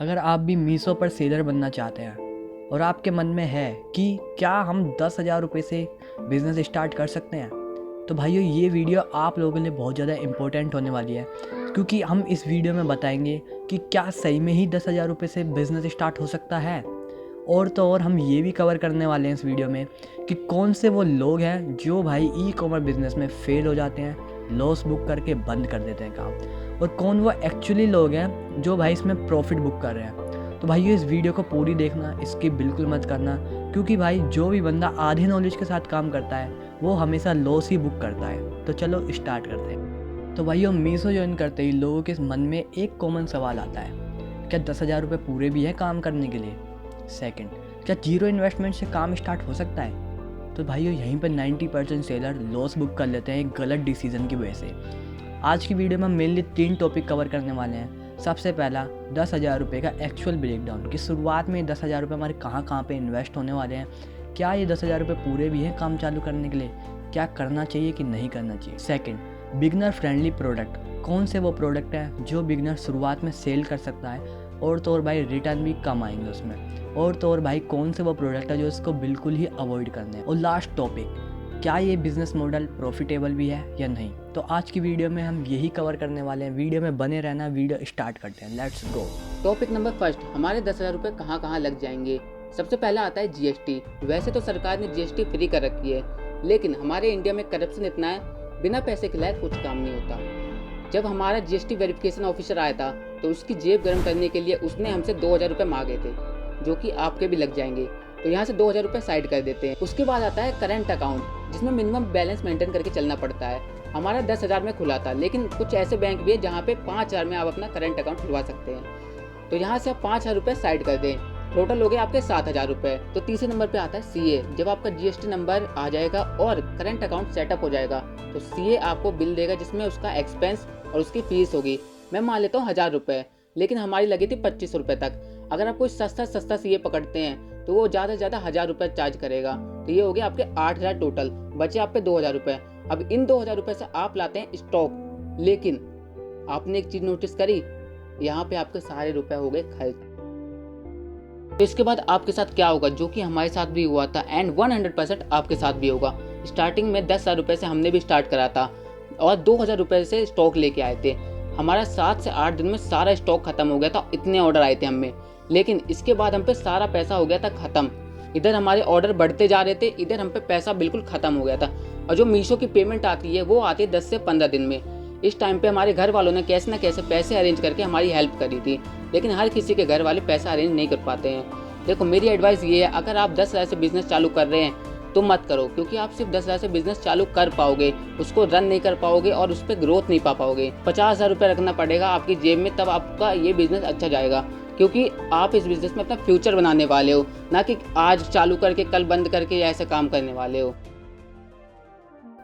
अगर आप भी मीशो पर सेलर बनना चाहते हैं और आपके मन में है कि क्या हम 10,000 रुपये से बिज़नेस स्टार्ट कर सकते हैं, तो भाइयों ये वीडियो आप लोगों के लिए बहुत ज़्यादा इम्पोर्टेंट होने वाली है, क्योंकि हम इस वीडियो में बताएंगे कि क्या सही में ही 10,000 रुपये से बिज़नेस स्टार्ट हो सकता है। और तो और हम ये भी कवर करने वाले हैं इस वीडियो में कि कौन से वो लोग हैं जो भाई ई कॉमर्स बिज़नेस में फेल हो जाते हैं, लॉस बुक करके बंद कर देते हैं काम, और कौन वो एक्चुअली लोग हैं जो भाई इसमें प्रॉफिट बुक कर रहे हैं। तो भाई इस वीडियो को पूरी देखना, स्किप बिल्कुल मत करना, क्योंकि भाई जो भी बंदा आधे नॉलेज के साथ काम करता है वो हमेशा लॉस ही बुक करता है। तो चलो स्टार्ट करते हैं। तो भाई मीशो ज्वाइन करते ही लोगों के मन में एक कॉमन सवाल आता है, क्या 10,000 रुपये पूरे भी है काम करने के लिए? सेकंड, क्या जीरो इन्वेस्टमेंट से काम स्टार्ट हो सकता है? तो भाइयों यहीं पर 90% सेलर लॉस बुक कर लेते हैं एक गलत डिसीजन की वजह से। आज की वीडियो में मेनली 3 टॉपिक कवर करने वाले हैं। सबसे पहला 10,000 रुपये का एक्चुअल ब्रेकडाउन, कि शुरुआत में 10,000 रुपये हमारे कहाँ पे इन्वेस्ट होने वाले हैं, क्या ये 10,000 रुपये पूरे भी हैं काम चालू करने के लिए, क्या करना चाहिए कि नहीं करना चाहिए। सेकंड, बिगनर फ्रेंडली प्रोडक्ट, कौन से वो प्रोडक्ट हैं जो बिगनर शुरुआत में सेल कर सकता है और तो और भाई रिटर्न भी कम आएंगे उसमें, और तो और भाई कौन से वो प्रोडक्ट है जो इसको बिल्कुल ही अवॉइड करने हैं। और लास्ट टॉपिक, क्या ये बिज़नेस मॉडल प्रॉफिटेबल भी है या नहीं। तो आज की वीडियो में हम यही कवर करने वाले हैं। वीडियो में बने रहना, वीडियो स्टार्ट करते हैं, let's go. Topic number first, हमारे 10,000 रुपये कहाँ लग जाएंगे। सबसे पहला आता है जीएसटी। वैसे तो सरकार ने जीएसटी फ्री कर रखी है, लेकिन हमारे इंडिया में करप्शन इतना है, बिना पैसे खिलाए कुछ काम नहीं होता। जब हमारा जीएसटी वेरिफिकेशन ऑफिसर आया था तो उसकी जेब गर्म करने के लिए उसने हमसे 2,000 रुपये मांगे थे, जो कि आपके भी लग जाएंगे। तो यहाँ से 2,000 रुपये साइड कर देते हैं। उसके बाद आता है करंट अकाउंट, जिसमें मिनिमम बैलेंस मेंटेन करके चलना पड़ता है। हमारा 10,000 में खुला था, लेकिन कुछ ऐसे बैंक भी है जहाँ पे 5,000 में आप अपना करंट अकाउंट खुलवा सकते हैं। तो यहाँ से आप 5,000 रुपये साइड कर दें, टोटल हो गए आपके 7,000 रुपये। तो तीसरे नंबर पे आता है सीए। जब आपका जीएसटी नंबर आ जाएगा और करंट अकाउंट सेटअप हो जाएगा तो सीए आपको बिल देगा, जिसमें उसका एक्सपेंस और उसकी फीस होगी। मैं मान लेता हूँ 1,000 रुपये, लेकिन हमारी लगी थी 25 रुपये तक। अगर आप कोई सस्ता सीए पकड़ते हैं तो वो ज़्यादा से ज़्यादा 1,000 रुपये चार्ज करेगा। तो ये हो गया आपके 8,000 टोटल, बचे आप पे 2,000 रुपये। अब इन 2,000 रुपये से आप लाते हैं स्टॉक, लेकिन आपने एक चीज़ नोटिस करी, यहाँ पे आपके सारे रुपए हो गए खर्च। तो इसके बाद आपके साथ क्या होगा, जो कि हमारे साथ भी हुआ था एंड 100% आपके साथ भी होगा। स्टार्टिंग में 10,000 रुपये से हमने भी स्टार्ट करा था और 2,000 रुपये से स्टॉक लेके आए थे। हमारा 7 से 8 दिन में सारा स्टॉक खत्म हो गया था, इतने ऑर्डर आए थे हमें। लेकिन इसके बाद हम पे सारा पैसा हो गया था खत्म। इधर हमारे ऑर्डर बढ़ते जा रहे थे, इधर हम पे पैसा बिल्कुल खत्म हो गया था। और जो मीशो की पेमेंट आती है वो आती है 10 से 15 दिन में। इस टाइम पे हमारे घर वालों ने कैसे ना कैसे पैसे अरेंज करके हमारी हेल्प करी थी, लेकिन हर किसी के घर वाले पैसा अरेंज नहीं कर पाते हैं। देखो मेरी एडवाइस ये है, अगर आप 10,000 से बिजनेस चालू कर रहे हैं तो मत करो, क्योंकि आप सिर्फ 10,000 से बिजनेस चालू कर पाओगे, उसको रन नहीं कर पाओगे और उस पर ग्रोथ नहीं पा पाओगे। 50,000 रुपये रखना पड़ेगा आपकी जेब में, तब आपका ये बिजनेस अच्छा जाएगा, क्योंकि आप इस बिजनेस में अपना फ्यूचर बनाने वाले हो, ना कि आज चालू करके कल बंद करके ऐसे काम करने वाले हो।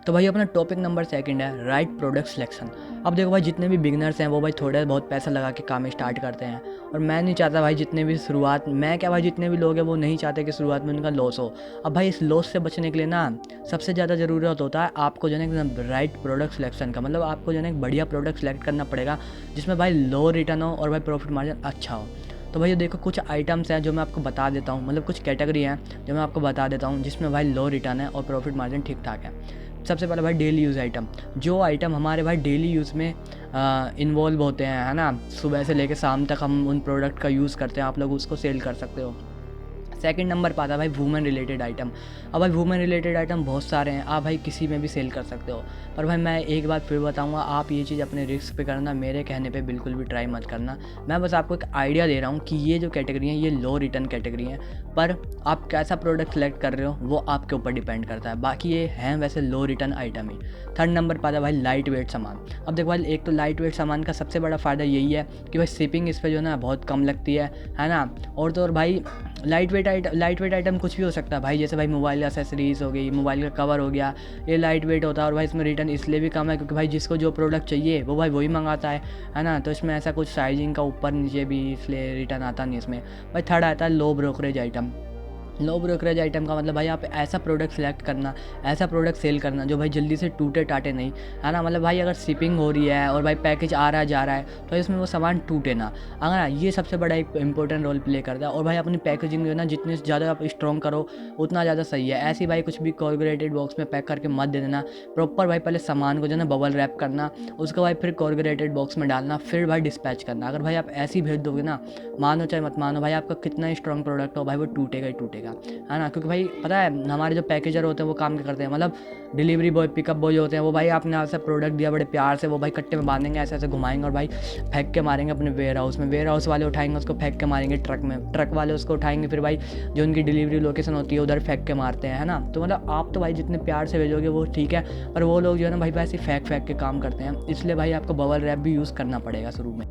तो भाई अपना टॉपिक नंबर सेकंड है राइट प्रोडक्ट सिलेक्शन। अब देखो भाई, जितने भी बिगनर्स हैं वो भाई थोड़ा बहुत पैसा लगा के काम स्टार्ट करते हैं, और मैं नहीं चाहता भाई जितने भी जितने भी लोग हैं वो नहीं चाहते कि शुरुआत में उनका लॉस हो। अब भाई इस लॉस से बचने के लिए ना सबसे ज़्यादा ज़रूरत होता है आपको जो है राइट प्रोडक्ट सिलेक्शन का। मतलब आपको जो है एक बढ़िया प्रोडक्ट सेलेक्ट करना पड़ेगा जिसमें भाई लो रिटर्न हो और भाई प्रॉफिट मार्जिन अच्छा हो। तो भाई देखो कुछ आइटम्स हैं जो मैं आपको बता देता हूँ, मतलब कुछ कैटेगरी हैं जो मैं आपको बता देता हूँ जिसमें भाई लो रिटर्न है और प्रॉफिट मार्जिन ठीक ठाक है। सबसे पहले भाई डेली यूज़ आइटम, जो आइटम हमारे भाई डेली यूज़ में इन्वॉल्व होते हैं, है ना, सुबह से लेकर शाम तक हम उन प्रोडक्ट का यूज़ करते हैं, आप लोग उसको सेल कर सकते हो। सेकंड नंबर पर आता है भाई वुमेन रिलेटेड आइटम। अब भाई वुमेन रिलेटेड आइटम बहुत सारे हैं, आप भाई किसी में भी सेल कर सकते हो, पर भाई मैं एक बात फिर बताऊंगा, आप ये चीज़ अपने रिस्क पे करना, मेरे कहने पे बिल्कुल भी ट्राई मत करना। मैं बस आपको एक आइडिया दे रहा हूँ कि ये जो कैटेगरी हैं ये लो रिटर्न कैटेगरी हैं, पर आप कैसा प्रोडक्ट सेलेक्ट कर रहे हो वो आपके ऊपर डिपेंड करता है। बाकी ये हैं वैसे लो रिटर्न आइटम ही। थर्ड नंबर पर आता है भाई लाइट वेट सामान। अब देखो भाई, एक तो लाइट वेट सामान का सबसे बड़ा फ़ायदा यही है कि भाई शिपिंग इस पर जो है ना बहुत कम लगती है ना, और तो और भाई लाइट वेट आइटम कुछ भी हो सकता है भाई, जैसे भाई मोबाइल एसेसरीज़ हो गई, मोबाइल का कवर हो गया, ये लाइट वेट होता है। और भाई इसमें रिटर्न इसलिए भी कम है क्योंकि भाई जिसको जो प्रोडक्ट चाहिए वो भाई वही मंगाता है ना, तो इसमें ऐसा कुछ साइजिंग का ऊपर नीचे भी इसलिए रिटर्न आता नहीं इसमें। भाई थर्ड आता है लो ब्रोकरेज आइटम। लो ब्रोकरेज आइटम का मतलब भाई आप ऐसा प्रोडक्ट सेलेक्ट करना, ऐसा प्रोडक्ट सेल करना जो भाई जल्दी से टूटे टाटे नहीं, है ना। मतलब भाई अगर शिपिंग हो रही है और भाई पैकेज आ रहा है जा रहा है तो इसमें वो सामान टूटे ना, अगर ये सबसे बड़ा एक इंपॉर्टेंट रोल प्ले करता है। और भाई अपनी पैकेजिंग जो है ना जितनी ज़्यादा आप स्ट्रॉन्ग करो उतना ज़्यादा सही है। ऐसे भाई कुछ भी कॉर्पोरेटेड बॉक्स में पैक करके मत दे देना, प्रॉपर भाई पहले सामान को जो है ना बबल रैप करना, उसको भाई फिर कॉर्पोरेटेड बॉक्स में डालना, फिर भाई डिस्पैच करना। अगर भाई आप ऐसे ही भेज दोगे ना, मानो चाहे मत मानो भाई, आपका कितना ही स्ट्रॉन्ग प्रोडक्ट हो भाई वो टूटेगा ही टूटेगा, है ना। क्योंकि भाई पता है हमारे जो पैकेजर होते हैं वो काम क्या करते हैं, मतलब डिलीवरी बॉय पिकअप बॉय होते हैं, वो भाई आपने ऐसा प्रोडक्ट दिया बड़े प्यार से, वो भाई कट्टे में बांधेंगे, ऐसे ऐसे घुमाएंगे और भाई फेंक के मारेंगे अपने वेयर हाउस में। वेयर हाउस वाले उठाएंगे उसको फेंक के मारेंगे ट्रक में, ट्रक वाले उसको उठाएंगे फिर भाई जो उनकी डिलीवरी लोकेशन होती है उधर फेंक के मारते हैं, है ना। तो मतलब आप तो भाई जितने प्यार से भेजोगे वो ठीक है, पर वो लोग जो है ना भाई ऐसे फेंक के काम करते हैं, इसलिए भाई आपको बबल रैप भी यूज़ करना पड़ेगा शुरू में।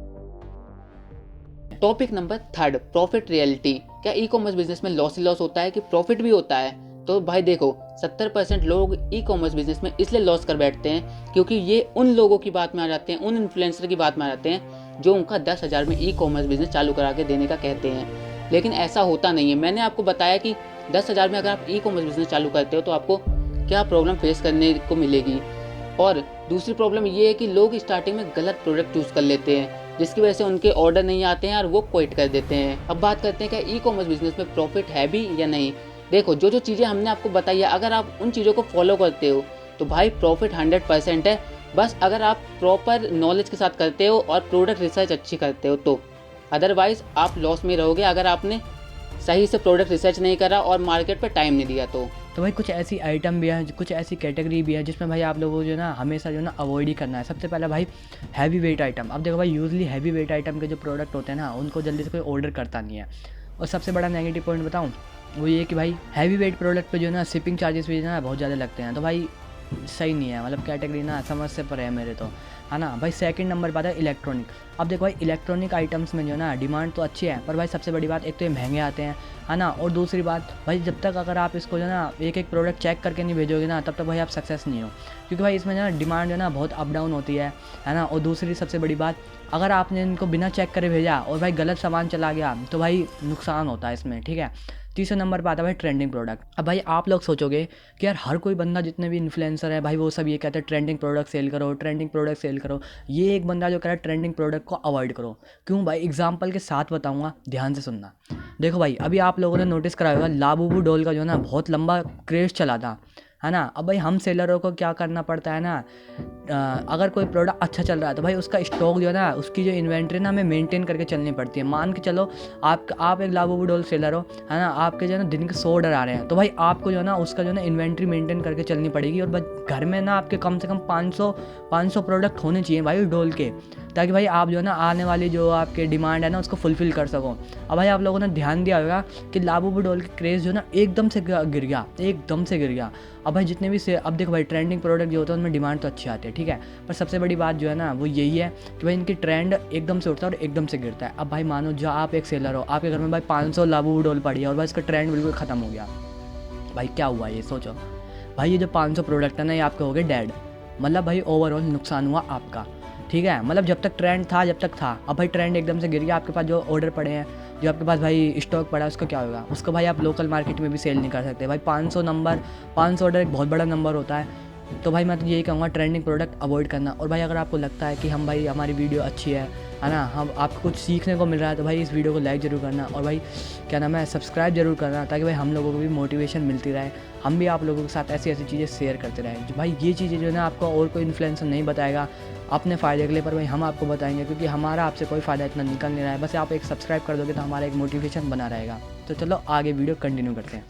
Topic number 3, profit reality. क्या ई कॉमर्स बिजनेस में लॉस ही लॉस होता है कि प्रॉफिट भी होता है? तो भाई देखो 70% लोग ई कॉमर्स बिजनेस में इसलिए लॉस कर बैठते हैं क्योंकि ये उन लोगों की बात में आ जाते हैं, उन इन्फ्लुएंसर की बात में आ जाते हैं जो उनका 10,000 में ई कॉमर्स बिजनेस चालू करा के देने का कहते हैं। लेकिन ऐसा होता नहीं है। मैंने आपको बताया कि 10,000 में अगर आप ई कॉमर्स बिजनेस चालू करते हो तो आपको क्या प्रॉब्लम फेस करने को मिलेगी। और दूसरी प्रॉब्लम ये है कि लोग स्टार्टिंग में गलत प्रोडक्ट चूज़ कर लेते हैं जिसकी वजह से उनके ऑर्डर नहीं आते हैं और वो क्विट कर देते हैं। अब बात करते हैं क्या ई कॉमर्स बिजनेस में प्रॉफिट है भी या नहीं। देखो जो जो चीज़ें हमने आपको बताई है, अगर आप उन चीज़ों को फॉलो करते हो तो भाई प्रॉफिट 100% है। बस अगर आप प्रॉपर नॉलेज के साथ करते हो और प्रोडक्ट रिसर्च अच्छी करते हो तो, अदरवाइज आप लॉस में रहोगे अगर आपने सही से प्रोडक्ट रिसर्च नहीं करा और मार्केट पर टाइम नहीं दिया तो भाई कुछ ऐसी आइटम भी है, कुछ ऐसी कैटेगरी भी है जिसमें भाई आप लोगों को जो है ना हमेशा जो है ना अवॉइड ही करना है। सबसे पहले भाई हैवी वेट आइटम। अब देखो भाई यूजली हैवी वेट आइटम के जो प्रोडक्ट होते हैं ना उनको जल्दी से कोई ऑर्डर करता नहीं है। और सबसे बड़ा नेगेटिव पॉइंट बताऊँ वो ये कि भाई हैवी वेट प्रोडक्ट पे जो है ना शिपिंग चार्जेस भी जो है ना बहुत ज़्यादा लगते हैं, तो भाई सही नहीं है। मतलब कैटेगरी ना समझ से परे है मेरे तो, है ना। भाई सेकंड नंबर पर आता है इलेक्ट्रॉनिक। अब देखो भाई इलेक्ट्रॉनिक आइटम्स में जो है ना डिमांड तो अच्छी है, पर भाई सबसे बड़ी बात एक तो ये महंगे आते हैं, है ना। और दूसरी बात भाई जब तक अगर आप इसको जो है ना एक एक प्रोडक्ट चेक करके नहीं भेजोगे ना तब तक भाई आप सक्सेस नहीं हो, क्योंकि भाई इसमें जो है ना डिमांड जो है ना बहुत अप डाउन होती है ना। और दूसरी सबसे बड़ी बात, अगर आपने इनको बिना चेक करे भेजा और भाई गलत सामान चला गया तो भाई नुकसान होता है इसमें, ठीक है। तीसरे नंबर पर आता है भाई ट्रेंडिंग प्रोडक्ट। अब भाई आप लोग सोचोगे कि यार हर कोई बंदा जितने भी इन्फ्लुएंसर है भाई वो सब ये कहते हैं ट्रेंडिंग प्रोडक्ट सेल करो, ट्रेंडिंग प्रोडक्ट सेल करो। ये एक बंदा जो कह रहा है ट्रेंडिंग प्रोडक्ट को अवॉइड करो। क्यों भाई, एग्जांपल के साथ बताऊंगा, ध्यान से सुनना। देखो भाई अभी आप लोगों ने नोटिस करा होगा लाबूबू डॉल का जो है ना बहुत लंबा क्रेज चला था, है ना। अब भाई हम सेलरों को क्या करना पड़ता है ना, अगर कोई प्रोडक्ट अच्छा चल रहा है तो भाई उसका स्टॉक जो है ना, उसकी जो इन्वेंट्री ना हमें मेंटेन करके चलनी पड़ती है। मान के चलो आप एक लाबूबू डॉल सेलर हो, है ना, आपके जो है ना दिन के 100 ऑर्डर आ रहे हैं, तो भाई आपको जो है ना उसका जो है ना इन्वेंट्री मेंटेन करके चलनी पड़ेगी। और घर में ना आपके कम से कम 500 प्रोडक्ट होने चाहिए भाई डॉल के, ताकि भाई आप जो है ना आने वाली जो आपके डिमांड है ना उसको फुलफ़िल कर सको। अब भाई आप लोगों ने ध्यान दिया होगा कि लाबूबू डॉल के क्रेज़ जो है ना एकदम से गिर गया, एकदम से गिर गया। अब भाई जितने भी अब देखो भाई ट्रेंडिंग प्रोडक्ट जो होता है उनमें डिमांड तो अच्छी आती है, ठीक है, पर सबसे बड़ी बात जो है ना वो यही है कि भाई इनकी ट्रेंड एकदम से उठता है और एकदम से गिरता है। अब भाई मानो जो आप एक सेलर हो, आपके घर में भाई 500 लाबूबू डॉल पड़ी है और भाई इसका ट्रेंड बिल्कुल ख़त्म हो गया, भाई क्या हुआ ये सोचो। भाई ये जो 500 प्रोडक्ट है ना ये आपके हो गए डेड, मतलब भाई ओवरऑल नुकसान हुआ आपका, ठीक है। मतलब जब तक ट्रेंड था जब तक था, अब भाई ट्रेंड एकदम से गिर गया, आपके पास जो ऑर्डर पड़े हैं, जो आपके पास भाई स्टॉक पड़ा है उसका क्या होगा, उसको भाई आप लोकल मार्केट में भी सेल नहीं कर सकते। भाई 500 ऑर्डर एक बहुत बड़ा नंबर होता है। तो भाई मैं तो यही कहूँगा ट्रेंडिंग प्रोडक्ट अवॉइड करना। और भाई अगर आपको लगता है कि हम भाई हमारी वीडियो अच्छी है ना, हम आपको कुछ सीखने को मिल रहा है, तो भाई इस वीडियो को लाइक ज़रूर करना और भाई क्या नाम है सब्सक्राइब जरूर करना, ताकि भाई हम लोगों को भी मोटिवेशन मिलती रहे, हम भी आप लोगों के साथ ऐसी ऐसी चीज़ें शेयर करते रहें। भाई ये चीज़ें जो है ना आपको और कोई इन्फ्लुएंसर नहीं बताएगा अपने फ़ायदे के लिए, पर भाई हम आपको बताएंगे, क्योंकि हमारा आपसे कोई फ़ायदा इतना निकल नहीं रहा है। बस आप एक सब्सक्राइब कर दोगे तो हमारा एक मोटिवेशन बना रहेगा। तो चलो आगे वीडियो कंटिन्यू करते हैं।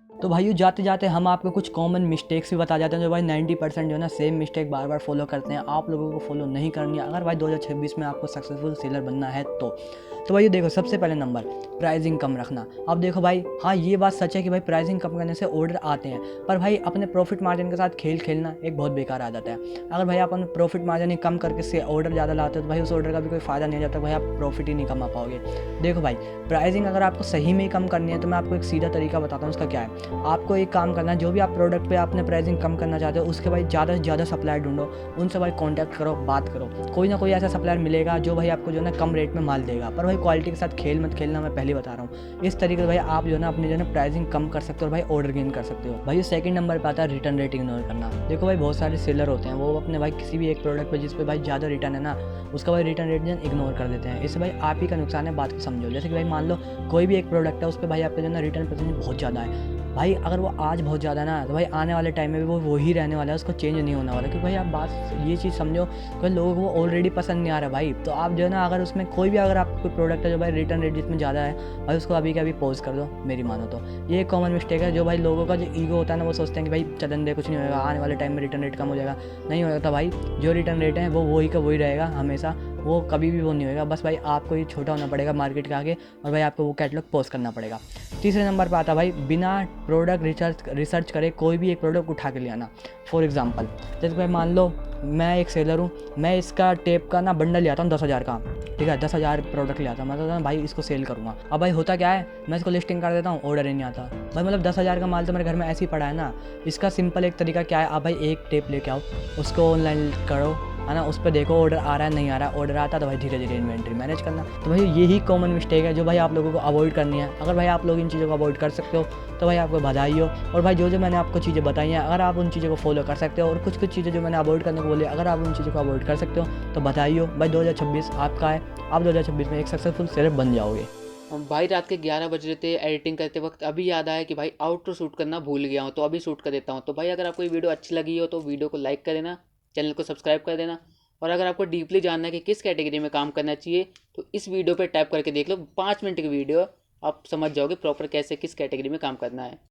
तो भाइयों जाते जाते हम आपको कुछ कॉमन मिस्टेक्स भी बता जाते हैं, जो भाई 90% जो है ना सेम मिस्टेक बार बार फॉलो करते हैं। आप लोगों को फॉलो नहीं करनी है अगर भाई 2026 में आपको सक्सेसफुल सेलर बनना है तो भाई देखो सबसे पहले नंबर प्राइसिंग कम रखना। अब देखो भाई हाँ ये बात सच है कि भाई प्राइसिंग कम करने से ऑर्डर आते हैं, पर भाई अपने प्रॉफिट मार्जिन के साथ खेलना एक बहुत बेकार आदत है। अगर भाई आप अपने प्रॉफिट मार्जिन ही कम करके से ऑर्डर ज़्यादा लाते हो तो भाई उस ऑर्डर का भी कोई फ़ायदा नहीं है जब तक भाई आप प्रॉफिट ही नहीं कमा पाओगे। देखो भाई प्राइसिंग अगर आपको सही में ही कम करनी है तो मैं आपको एक सीधा तरीका बताता हूँ उसका क्या है। आपको एक काम करना है, जो भी आप प्रोडक्ट पे आपने प्राइसिंग कम करना चाहते हो उसके भाई ज़्यादा से ज़्यादा सप्लायर ढूंढो, उनसे भाई कॉन्टैक्ट करो, बात करो, कोई ना कोई ऐसा सप्लायर मिलेगा जो भाई आपको जो है ना कम रेट में माल देगा। पर भाई भाई क्वालिटी के साथ खेल मत खेलना, मैं पहले बता रहा हूँ। इस तरीके से भाई आप जो है ना अपनी जो है ना प्राइसिंग कम कर सकते हो और भाई ऑर्डर गेन कर सकते हो। भाई सेकंड नंबर पे आता है रिटर्न रेट इग्नोर करना। देखो भाई बहुत सारे सेलर होते हैं, वो अपने भाई किसी भी एक प्रोडक्ट पे जिस पे भाई ज़्यादा रिटर्न है ना, उसका भाई रिटर्न रेट जो इग्नोर कर देते हैं। इससे भाई आप ही का नुकसान है, बात को समझो। जैसे कि भाई मान लो कोई भी एक प्रोडक्ट है, उस पर भाई आपका जो है ना रिटर्न परसेंटेज बहुत ज़्यादा है। भाई अगर वो आज बहुत ज़्यादा है ना, तो भाई आने वाले टाइम में भी वो वही रहने वाला है, उसको चेंज नहीं होने वाला। क्योंकि भाई आप बात ये चीज़ समझो कि लोगों को वो ऑलरेडी पसंद नहीं आ रहा भाई। तो आप जो है ना, अगर उसमें कोई भी अगर आपको कोई प्रोडक्ट है जो भाई रिटर्न रेट जिसमें ज़्यादा है, भाई उसको अभी के अभी पॉज कर दो, मेरी मानो तो। ये एक कॉमन मिस्टेक है जो भाई लोगों का जो ईगो होता है ना, वो सोचते हैं कि भाई चलन दे, कुछ नहीं होगा, आने वाले टाइम में रिटर्न रेट कम हो जाएगा। नहीं होगा तो भाई जो रिटर्न रेट है वो वही का वही रहेगा हमेशा, वो कभी भी वो नहीं होगा। बस भाई आपको ये छोटा होना पड़ेगा मार्केट के आगे, और भाई आपको वो कैटलॉग पोस्ट करना पड़ेगा। तीसरे नंबर पर आता भाई बिना प्रोडक्ट रिसर्च करे कोई भी एक प्रोडक्ट उठा के ले आना। फॉर एग्जांपल जैसे भाई मान लो मैं एक सेलर हूँ, मैं इसका टेप का ना बंडल ले आता हूँ 10,000 का, ठीक है, 10,000 प्रोडक्ट ले आता हूँ। मैं तो भाई इसको सेल करूँगा। अब भाई होता क्या है, मैं इसको लिस्टिंग कर देता हूँ, ऑर्डर ही नहीं आता भाई। मतलब 10,000 का माल तो मेरे घर में ऐसे ही पड़ा है ना। इसका सिंपल एक तरीका क्या है, आप भाई एक टेप लेके आओ, उसको ऑनलाइन करो, है ना, उस पर देखो ऑर्डर आ रहा है नहीं आ रहा है। ऑर्डर आता तो भाई धीरे धीरे इन्वेंट्री मैनेज करना। तो भाई यही कॉमन मिस्टेक है जो भाई आप लोगों को अवॉइड करनी है। अगर भाई आप लोग इन चीज़ों को अवॉइड कर सकते हो तो भाई आपको बधाई हो। और भाई जो मैंने आपको चीज़ें बताई हैं, अगर आप उन चीज़ों को फॉलो कर सकते हो, और कुछ चीज़ें जो मैंने अवॉइड करने को बोली, अगर आप उन चीज़ों को अवॉइड कर सकते हो तो बधाई हो भाई। 2026 आपका है, आप 2026 में एक सक्सेसफुल सेलर बन जाओगे। भाई रात के 11 बज रहे थे एडिटिंग करते वक्त, अभी याद आया कि भाई आउटरो शूट करना भूल गया हूँ, तो अभी शूट कर देता हूँ। तो भाई अगर आपको ये वीडियो अच्छी लगी हो तो वीडियो को लाइक कर देना, चैनल को सब्सक्राइब कर देना। और अगर आपको डीपली जानना है कि किस कैटेगरी में काम करना चाहिए, तो इस वीडियो पर टैप करके देख लो, 5 मिनट की वीडियो, आप समझ जाओगे प्रॉपर कैसे किस कैटेगरी में काम करना है।